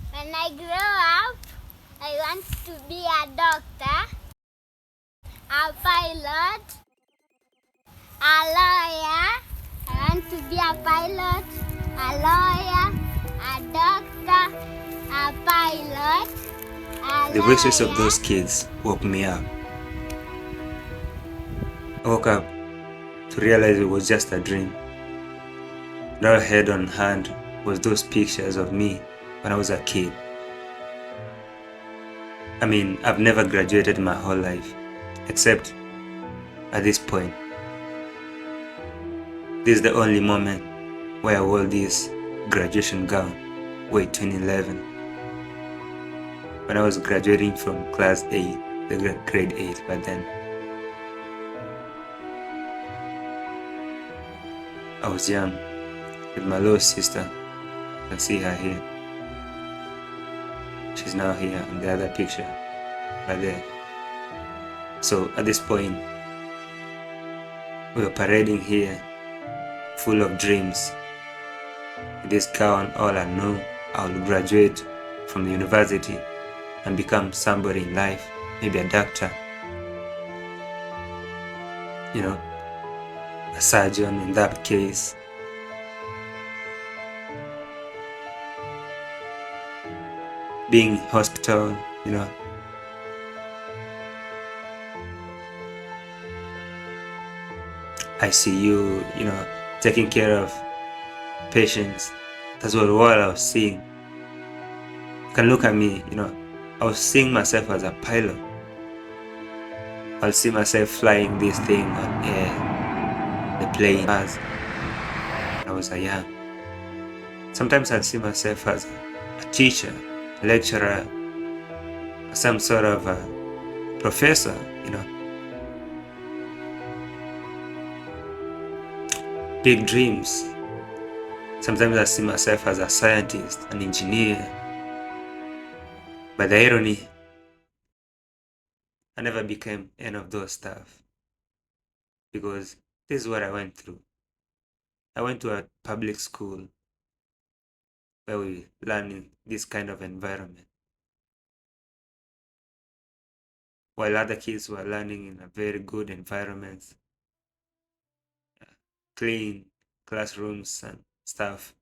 When I grow up, I want to be a doctor, a pilot, a lawyer. I want to be a pilot, a lawyer, a doctor, a pilot, a The voices of lawyer. those kids woke me up. I woke up to realize it was just a dream. And all I had on hand was those pictures of me when I was a kid. I mean, I've never graduated my whole life, except at this point. This is the only moment where I wore this graduation gown, way 2011. When I was graduating from class 8, the grade 8 by then. I was young, with my little sister. You can see her here. She's now here in the other picture, right there. So at this point, we were parading here, full of dreams. With this gown, all I know, I will graduate from the university and become somebody in life, maybe a doctor, you know, a surgeon in that case. Being in hospital, you know. ICU, you know, taking care of patients. That's what all I was seeing. You can look at me, you know, I was seeing myself as a pilot. I'll see myself flying this thing on air, the plane as I was a young. Sometimes I'll see myself as a teacher, a lecturer, some sort of a professor, you know. Big dreams. Sometimes I see myself as a scientist, an engineer. But the irony, I never became any of those stuff. Because this is what I went through. I went to a public school where we learn in this kind of environment. While other kids were learning in a very good environment, clean classrooms and stuff.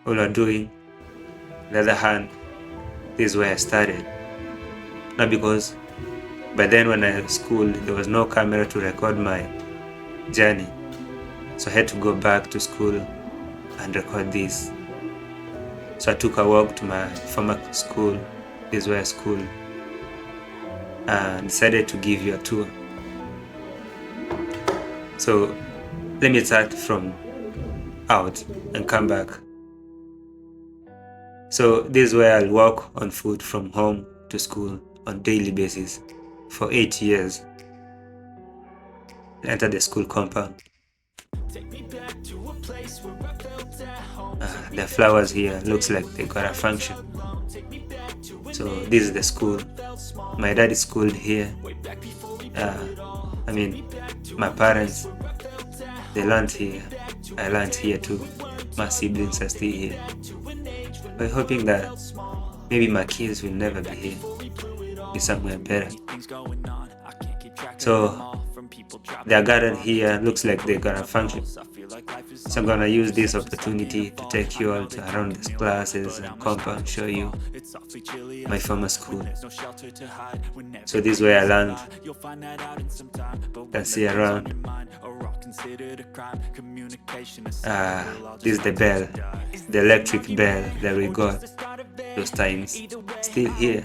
All we're doing, on the other hand, this is where I started. Not because by then when I was school, there was no camera to record my journey. So I had to go back to school and record this. So I took a walk to my former school, this is where school, and decided to give you a tour. So let me start from out and come back. So this is where I'll walk on foot from home to school on daily basis for 8 years. Enter the school compound. The flowers here looks like they got a function. So this is the school. My dad is schooled here. I mean, my parents, they learned here. I learned here too. My siblings are still here. We're hoping that maybe my kids will never be here, be somewhere better. So their garden here looks like they're gonna function. So I'm gonna use this opportunity to take you all to around these classes and compound, show you my former school. So this is where I learned. You can see around. This is the bell, the electric bell that we got. It those times still here.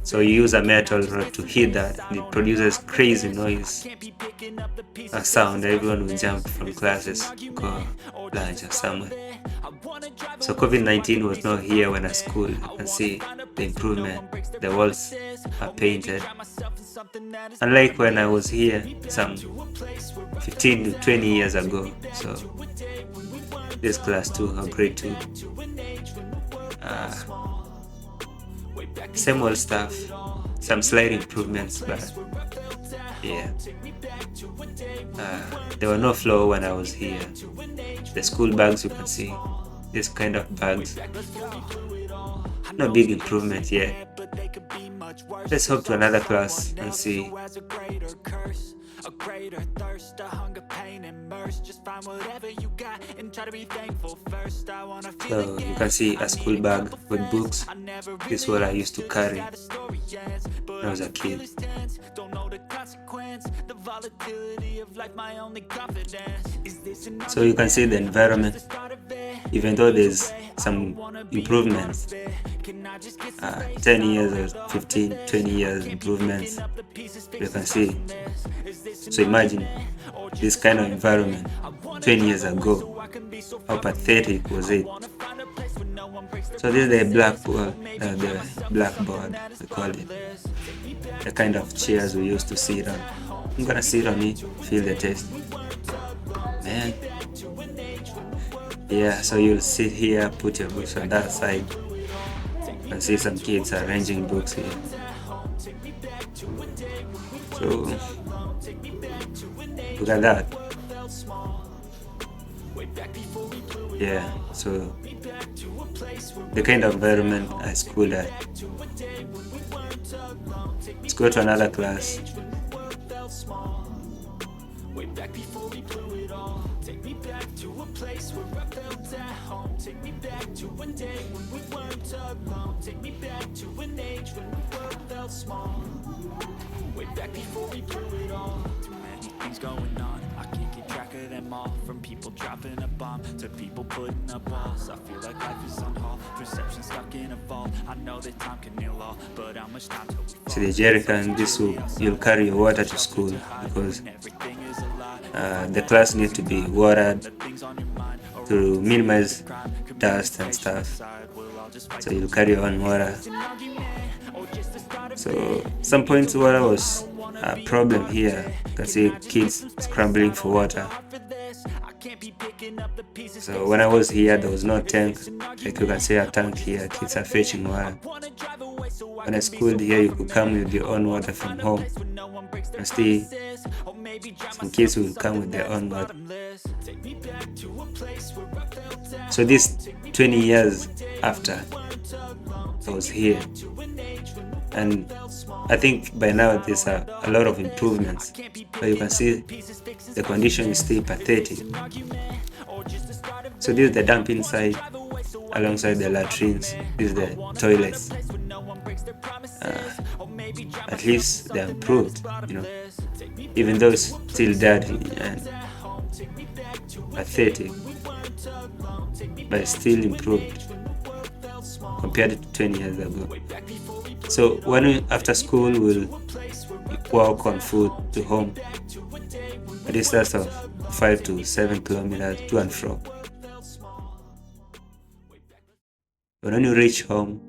So you use a metal rod to hit that, and it produces crazy noise, a sound. Everyone will jump from classes, go lunch or somewhere. So COVID-19 was not here when I school. You can see the improvement. The walls are painted. Unlike when I was here some 15 to 20 years ago. So this class 2 or grade 2. Same old stuff. Some slight improvements, but yeah. There were no floor when I was here. The school bags, you can see this kind of bags. No big improvement yet. Let's hop to another class and see. A greater thirst, a hunger, pain, immersed. Just find whatever you got and try to be thankful first. I wanna feel so you can see a school bag with books. This is what I used to carry when I was a kid. So you can see the environment, even though there's some improvements, 10 years or 15, 20 years improvements, you can see. So imagine this kind of environment 20 years ago. How pathetic was it? So this is the blackboard, we call it. The kind of chairs we used to sit on. I'm gonna sit on it, feel the taste. Man. Yeah, so you'll sit here, put your books on that side. You can see some kids arranging books here. So look at that. Yeah, so the kind of environment I schooled at. Let's go to another class. Way back before we blew it all. Take me back to a place where I felt at home. Take me back to a day when we weren't alone. Take me back to an age when the world felt small. Way back before we blew it all. Too many things going on, I can't keep track of them all. From people dropping a bomb to people putting up walls. I feel like life is on hold, perception stuck in a vault. I know that time can heal all, but how much time till we fall? See the jerrycan, this will, you'll carry your water to school because the class needs to be watered to minimize dust and stuff. So you'll carry your own water. So some points water was a problem here. You can see kids scrambling for water. So when I was here, there was no tank. Like you can see a tank here, kids are fetching water. When I schooled here, you could come with your own water from home. And still, some kids will come with their own water. So this 20 years after I was here, and I think by now there's a lot of improvements, but you can see the condition is still pathetic. So this is the dumping side alongside the latrines. This is the toilets. At least they're improved, you know, even though it's still dirty and pathetic, but it's still improved compared to 20 years ago. So when we, after school, we'll walk on foot to home, a distance of 5 to 7 kilometers to and fro. But when you reach home,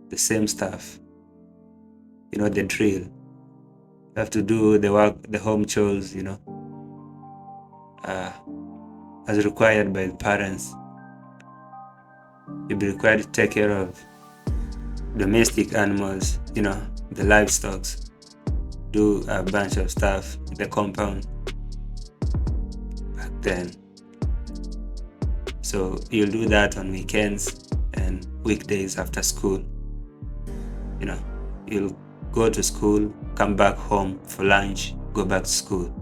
the same stuff, you know, the drill. You have to do the work, the home chores, you know, as required by the parents. You'll be required to take care of domestic animals, you know, the livestock, do a bunch of stuff in the compound back then. So you'll do that on weekends and weekdays after school. You know, you'll go to school, come back home for lunch, go back to school.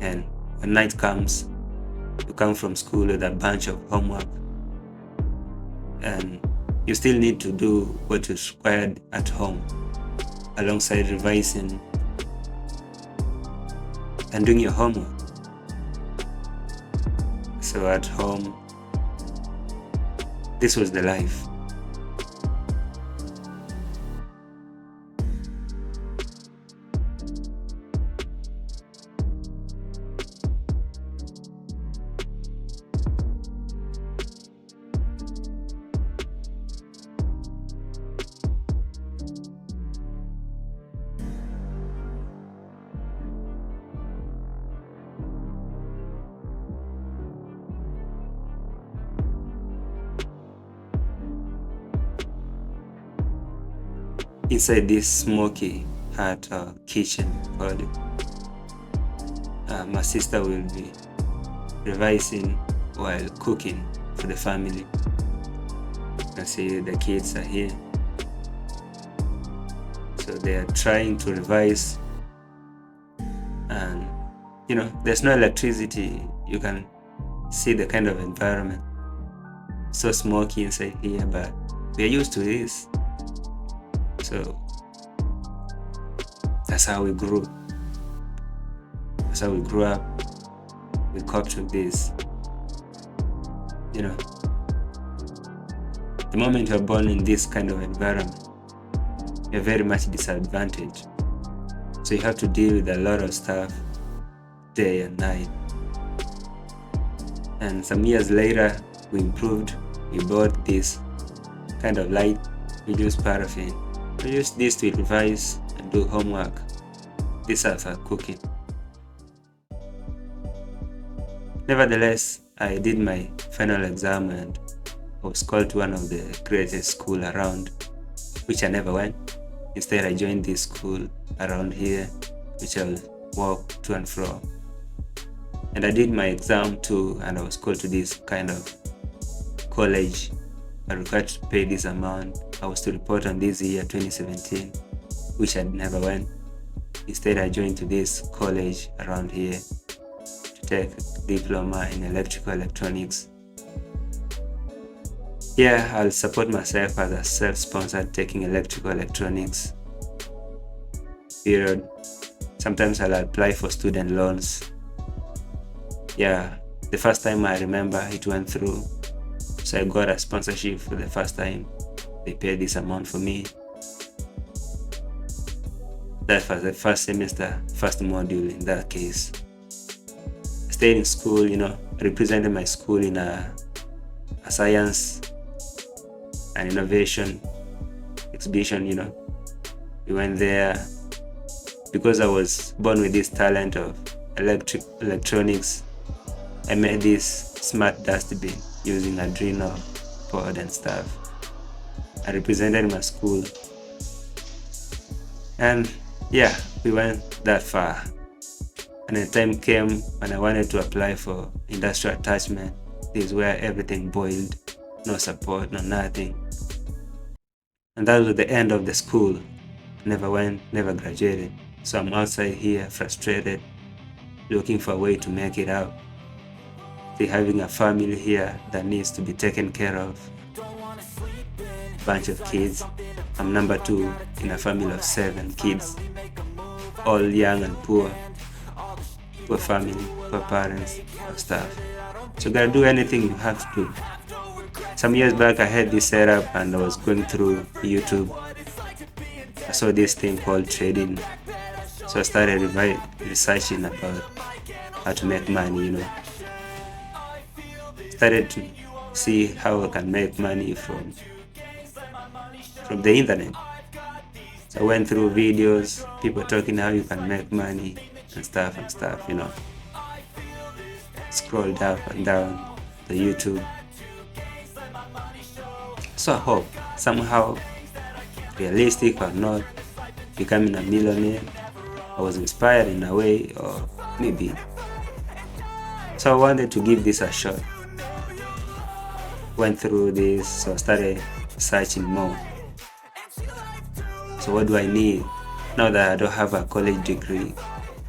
And when night comes, you come from school with a bunch of homework. And you still need to do what is required at home, alongside revising and doing your homework. So at home, this was the life. inside this smoky hut or kitchen, call it. My sister will be revising while cooking for the family. I see the kids are here, so they are trying to revise, and there's no electricity. You can see the kind of environment, so smoky inside here, but we're used to this. So that's how we grew. That's how we grew up. We coped with this. The moment you're born in this kind of environment, you're very much disadvantaged. So you have to deal with a lot of stuff day and night. And some years later, we improved. We bought this kind of light. We use paraffin. We use this to revise and do homework. This is for cooking. Nevertheless, I did my final exam and I was called to one of the greatest schools around, which I never went. Instead, I joined this school around here, which I will walk to and fro. And I did my exam too, and I was called to this kind of college. I required to pay this amount. I was to report on this year 2017, which I never went. Instead, I joined to this college around here to take a diploma in electrical electronics. Yeah, I'll support myself as a self-sponsored taking electrical electronics. Period. Sometimes I'll apply for student loans. Yeah, the first time I remember it went through. So I got a sponsorship for the first time. They paid this amount for me. That was the first semester, first module in that case. I stayed in school, represented my school in a science and innovation exhibition, We went there because I was born with this talent of electronics. I made this smart dustbin using Arduino board and stuff. I represented my school. And yeah, we went that far. And the time came when I wanted to apply for industrial attachment. This is where everything boiled. No support, no nothing. And that was the end of the school. Never went, never graduated. So I'm outside here, frustrated, looking for a way to make it out. Still having a family here that needs to be taken care of. Bunch of kids. I'm number 2 in a family of 7 kids. All young and poor. Poor family, poor parents, and stuff. So you gotta do anything you have to. Some years back I had this setup and I was going through YouTube. I saw this thing called trading. So I started researching about how to make money, Started to see how I can make money from the internet. So I went through videos, people talking how you can make money and stuff, Scrolled up and down the YouTube. So I hope somehow, realistic or not, becoming a millionaire. I was inspired in a way, or maybe. So I wanted to give this a shot. Went through this, so I started searching more. So what do I need now that I don't have a college degree?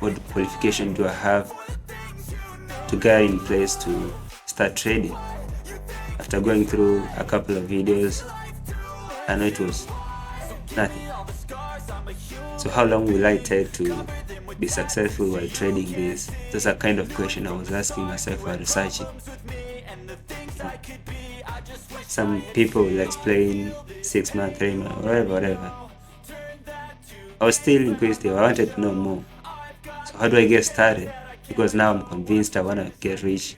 What qualification do I have to get in place to start trading? After going through a couple of videos, I know it was nothing. So how long will I take to be successful while trading this? That's a kind of question I was asking myself while researching. Some people will explain 6 months, 3 months, whatever. I was still inquisitive. I wanted to know more. So how do I get started? Because now I'm convinced I want to get rich.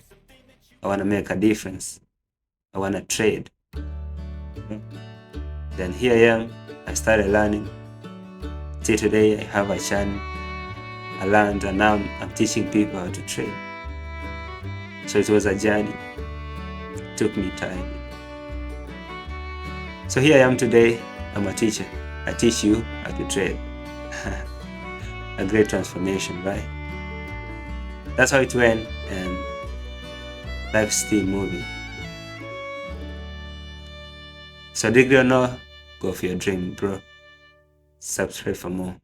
I want to make a difference. I want to trade. Then here I am. I started learning. Till today I have a channel. I learned and now I'm teaching people how to trade. So it was a journey. It took me time. So here I am today. I'm a teacher. I I teach you how to trade. A great transformation, right? That's how it went, and life's still moving. So degree or no, go for your dream, bro. Subscribe for more.